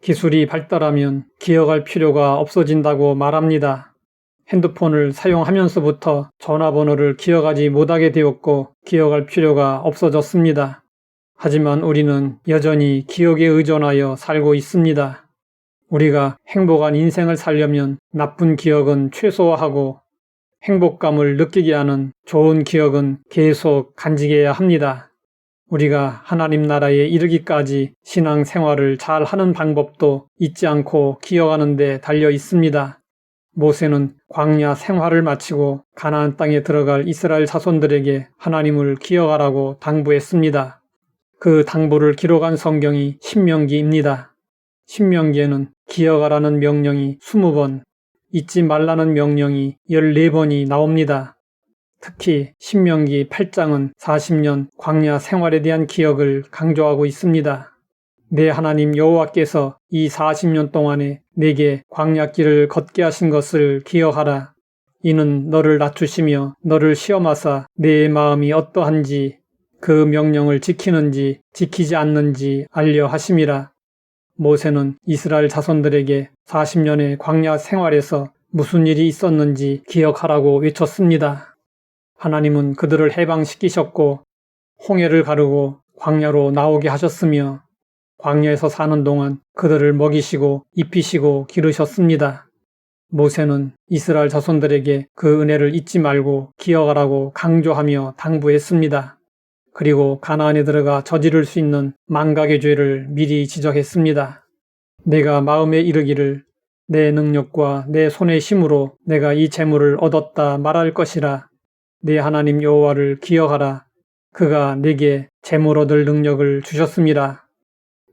기술이 발달하면 기억할 필요가 없어진다고 말합니다. 핸드폰을 사용하면서부터 전화번호를 기억하지 못하게 되었고 기억할 필요가 없어졌습니다. 하지만 우리는 여전히 기억에 의존하여 살고 있습니다. 우리가 행복한 인생을 살려면 나쁜 기억은 최소화하고 행복감을 느끼게 하는 좋은 기억은 계속 간직해야 합니다. 우리가 하나님 나라에 이르기까지 신앙 생활을 잘 하는 방법도 잊지 않고 기억하는 데 달려 있습니다. 모세는 광야 생활을 마치고 가나안 땅에 들어갈 이스라엘 자손들에게 하나님을 기억하라고 당부했습니다. 그 당부를 기록한 성경이 신명기입니다. 신명기에는 기억하라는 명령이 20번, 잊지 말라는 명령이 14번이 나옵니다. 특히 신명기 8장은 40년 광야 생활에 대한 기억을 강조하고 있습니다. 내 하나님 여호와께서 이 40년 동안에 내게 광야길을 걷게 하신 것을 기억하라. 이는 너를 낮추시며 너를 시험하사 내 마음이 어떠한지 그 명령을 지키는지 지키지 않는지 알려 하심이라. 모세는 이스라엘 자손들에게 40년의 광야 생활에서 무슨 일이 있었는지 기억하라고 외쳤습니다. 하나님은 그들을 해방시키셨고 홍해를 가르고 광야로 나오게 하셨으며 광야에서 사는 동안 그들을 먹이시고 입히시고 기르셨습니다. 모세는 이스라엘 자손들에게 그 은혜를 잊지 말고 기억하라고 강조하며 당부했습니다. 그리고 가나안에 들어가 저지를 수 있는 망각의 죄를 미리 지적했습니다. 내가 마음에 이르기를 내 능력과 내 손의 힘으로 내가 이 재물을 얻었다 말할 것이라. 내 하나님 여호와를 기억하라. 그가 내게 재물 얻을 능력을 주셨음이라.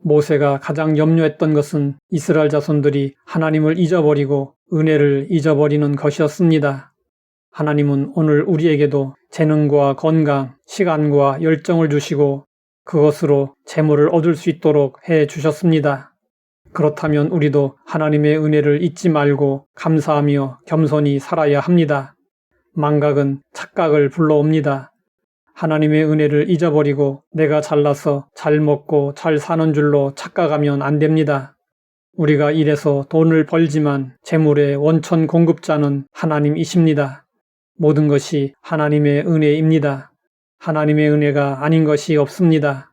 모세가 가장 염려했던 것은 이스라엘 자손들이 하나님을 잊어버리고 은혜를 잊어버리는 것이었습니다. 하나님은 오늘 우리에게도 재능과 건강, 시간과 열정을 주시고 그것으로 재물을 얻을 수 있도록 해 주셨습니다. 그렇다면 우리도 하나님의 은혜를 잊지 말고 감사하며 겸손히 살아야 합니다. 망각은 착각을 불러옵니다. 하나님의 은혜를 잊어버리고 내가 잘나서 잘 먹고 잘 사는 줄로 착각하면 안 됩니다. 우리가 일해서 돈을 벌지만 재물의 원천 공급자는 하나님이십니다. 모든 것이 하나님의 은혜입니다. 하나님의 은혜가 아닌 것이 없습니다.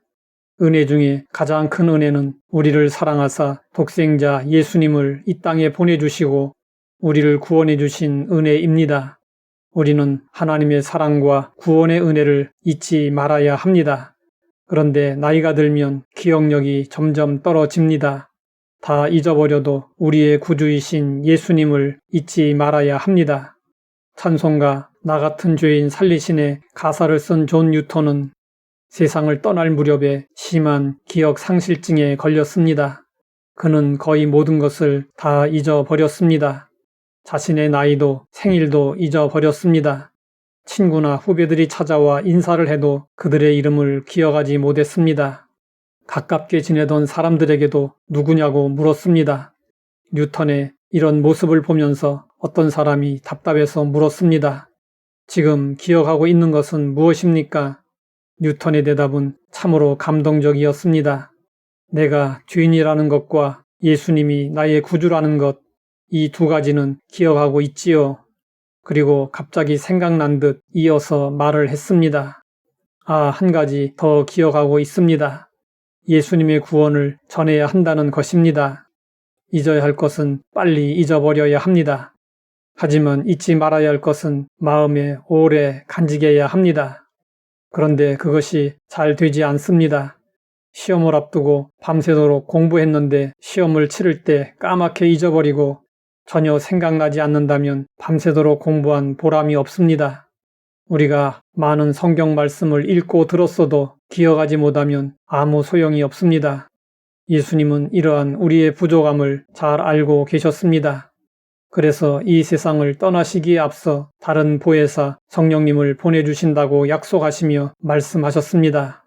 은혜 중에 가장 큰 은혜는 우리를 사랑하사 독생자 예수님을 이 땅에 보내주시고 우리를 구원해 주신 은혜입니다. 우리는 하나님의 사랑과 구원의 은혜를 잊지 말아야 합니다. 그런데 나이가 들면 기억력이 점점 떨어집니다. 다 잊어버려도 우리의 구주이신 예수님을 잊지 말아야 합니다. 찬송가 나 같은 죄인 살리신의 가사를 쓴 존 뉴턴은 세상을 떠날 무렵에 심한 기억 상실증에 걸렸습니다. 그는 거의 모든 것을 다 잊어버렸습니다. 자신의 나이도 생일도 잊어버렸습니다. 친구나 후배들이 찾아와 인사를 해도 그들의 이름을 기억하지 못했습니다. 가깝게 지내던 사람들에게도 누구냐고 물었습니다. 뉴턴의 이런 모습을 보면서 어떤 사람이 답답해서 물었습니다. 지금 기억하고 있는 것은 무엇입니까? 뉴턴의 대답은 참으로 감동적이었습니다. 내가 죄인이라는 것과 예수님이 나의 구주라는 것, 이 두 가지는 기억하고 있지요. 그리고 갑자기 생각난 듯 이어서 말을 했습니다. 한 가지 더 기억하고 있습니다. 예수님의 구원을 전해야 한다는 것입니다. 잊어야 할 것은 빨리 잊어버려야 합니다. 하지만 잊지 말아야 할 것은 마음에 오래 간직해야 합니다. 그런데 그것이 잘 되지 않습니다. 시험을 앞두고 밤새도록 공부했는데 시험을 치를 때 까맣게 잊어버리고 전혀 생각나지 않는다면 밤새도록 공부한 보람이 없습니다. 우리가 많은 성경 말씀을 읽고 들었어도 기억하지 못하면 아무 소용이 없습니다. 예수님은 이러한 우리의 부족함을 잘 알고 계셨습니다. 그래서 이 세상을 떠나시기에 앞서 다른 보혜사 성령님을 보내주신다고 약속하시며 말씀하셨습니다.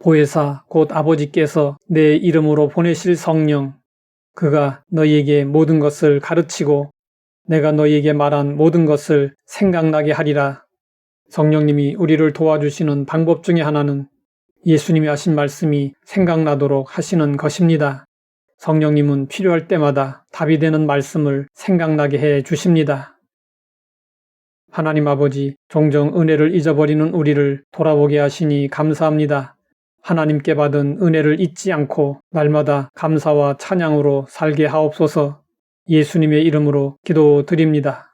보혜사 곧 아버지께서 내 이름으로 보내실 성령, 그가 너희에게 모든 것을 가르치고 내가 너희에게 말한 모든 것을 생각나게 하리라. 성령님이 우리를 도와주시는 방법 중에 하나는 예수님이 하신 말씀이 생각나도록 하시는 것입니다. 성령님은 필요할 때마다 답이 되는 말씀을 생각나게 해 주십니다. 하나님 아버지, 종종 은혜를 잊어버리는 우리를 돌아보게 하시니 감사합니다. 하나님께 받은 은혜를 잊지 않고 날마다 감사와 찬양으로 살게 하옵소서. 예수님의 이름으로 기도드립니다.